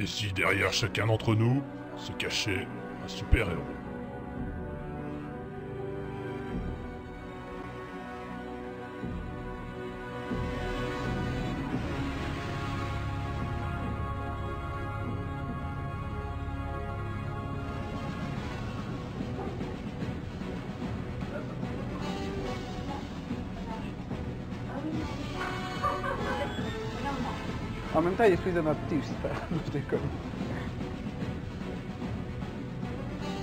Et si derrière chacun d'entre nous se cachait un super-héros? En même temps, il est pris de ma petite, je déconne.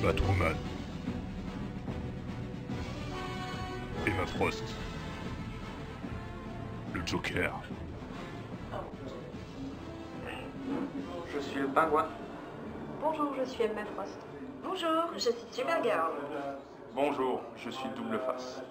Batwoman. Emma Frost. Le Joker. Je suis le pingouin. Bonjour, je suis Emma Frost. Bonjour, je suis Supergirl. Bonjour, je suis Double Face.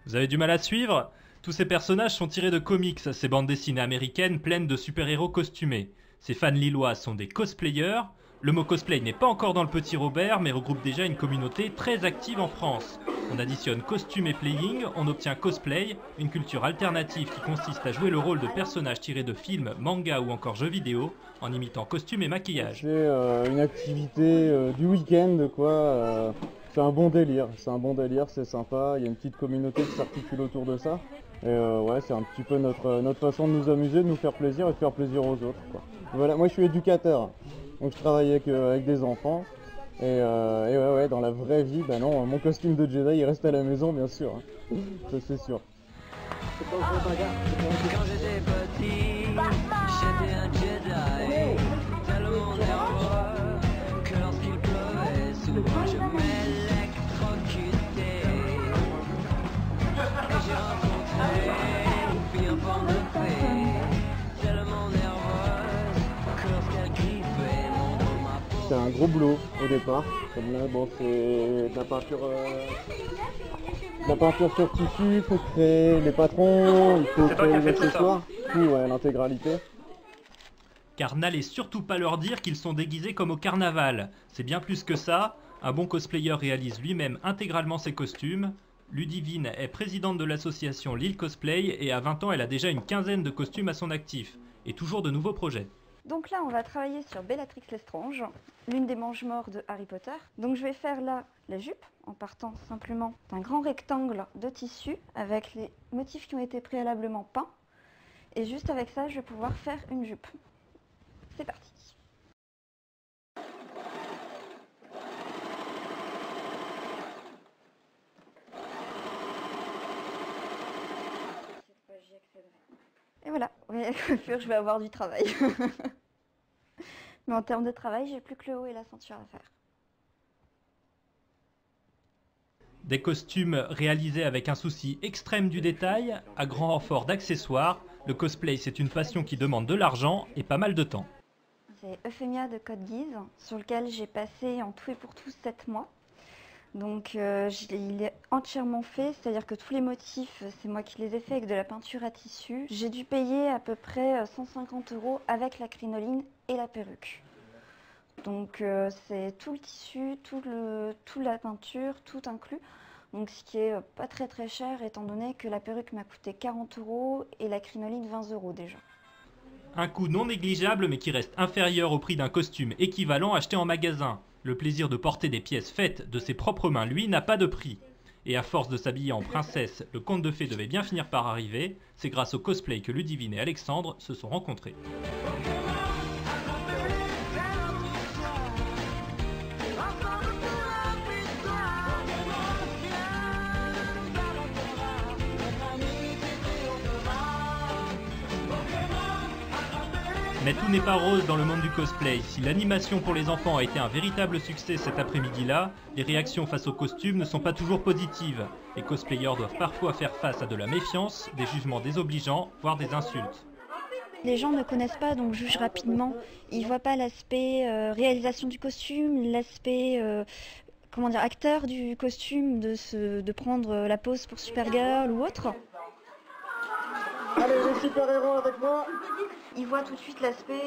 Vous avez du mal à suivre? Tous ces personnages sont tirés de comics, ces bandes dessinées américaines pleines de super-héros costumés. Ces fans lillois sont des cosplayers. Le mot cosplay n'est pas encore dans le petit Robert, mais regroupe déjà une communauté très active en France. On additionne costume et playing, on obtient cosplay, une culture alternative qui consiste à jouer le rôle de personnages tirés de films, mangas ou encore jeux vidéo, en imitant costume et maquillage. C'est une activité du week-end, quoi. C'est un bon délire, c'est sympa. Il y a une petite communauté qui s'articule autour de ça. Et ouais, c'est un petit peu notre façon de nous amuser, de nous faire plaisir et de faire plaisir aux autres, quoi. Voilà, moi je suis éducateur, donc je travaille avec des enfants. Et ouais, dans la vraie vie, bah non, mon costume de Jedi il reste à la maison, bien sûr. Hein. Ça c'est sûr. Quand j'étais petit, j'étais un Jedi, tellement nerveux que lorsqu'il pleuvait, souvent je m'électrocutais. Et j'ai rencontré une fille en forme de fée, tellement nerveuse que lorsqu'elle griffait mon dos, ma peau. C'est un gros boulot au départ. Comme là, bon, c'est de la peinture sur tissu, il faut créer les patrons, il faut créer les accessoires, tout, ouais, l'intégralité. Car n'allez surtout pas leur dire qu'ils sont déguisés comme au carnaval. C'est bien plus que ça. Un bon cosplayer réalise lui-même intégralement ses costumes. Ludivine est présidente de l'association Lille Cosplay et à 20 ans, elle a déjà une quinzaine de costumes à son actif. Et toujours de nouveaux projets. Donc là, on va travailler sur Bellatrix Lestrange, l'une des mange-morts de Harry Potter. Donc je vais faire là la jupe, en partant simplement d'un grand rectangle de tissu avec les motifs qui ont été préalablement peints. Et juste avec ça, je vais pouvoir faire une jupe. C'est parti. Et voilà, oui, la coiffure, je vais avoir du travail. Mais en termes de travail, j'ai plus que le haut et la ceinture à faire. Des costumes réalisés avec un souci extrême du détail, à grand renfort d'accessoires. Le cosplay, c'est une passion qui demande de l'argent et pas mal de temps. C'est Euphemia de Code Guise, sur lequel j'ai passé en tout et pour tout 7 mois. Donc il est entièrement fait, c'est-à-dire que tous les motifs, c'est moi qui les ai faits avec de la peinture à tissu. J'ai dû payer à peu près 150 € avec la crinoline et la perruque. Donc c'est tout le tissu, toute la peinture, tout inclus. Donc ce qui est pas très très cher étant donné que la perruque m'a coûté 40 € et la crinoline 20 € déjà. Un coût non négligeable mais qui reste inférieur au prix d'un costume équivalent acheté en magasin. Le plaisir de porter des pièces faites de ses propres mains, lui, n'a pas de prix. Et à force de s'habiller en princesse, le conte de fées devait bien finir par arriver. C'est grâce au cosplay que Ludivine et Alexandre se sont rencontrés. Mais tout n'est pas rose dans le monde du cosplay. Si l'animation pour les enfants a été un véritable succès cet après-midi-là, les réactions face aux costumes ne sont pas toujours positives. Les cosplayers doivent parfois faire face à de la méfiance, des jugements désobligeants, voire des insultes. Les gens ne connaissent pas, donc jugent rapidement. Ils ne voient pas l'aspect réalisation du costume, l'aspect acteur du costume, de prendre la pose pour Supergirl ou autre. Allez, les super-héros avec moi. Ils voient tout de suite l'aspect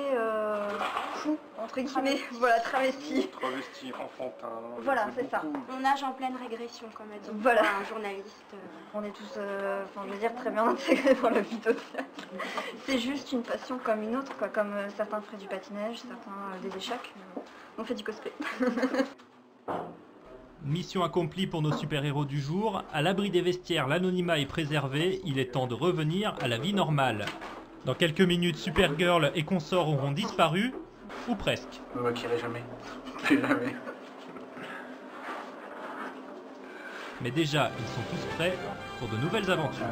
fou, entre guillemets, voilà, travesti. Travesti, enfantin. Voilà, c'est ça. On nage en pleine régression, comme a dit Voilà. un journaliste. On est tous, je veux dire, très bien intégrés dans la vie sociale. C'est juste une passion comme une autre, quoi. Comme certains feraient du patinage, certains des échecs. On fait du cosplay. Mission accomplie pour nos super-héros du jour. À l'abri des vestiaires, l'anonymat est préservé. Il est temps de revenir à la vie normale. Dans quelques minutes, Supergirl et consorts auront disparu, ou presque. Ne me moquerai jamais. Plus jamais. Mais déjà, ils sont tous prêts pour de nouvelles aventures.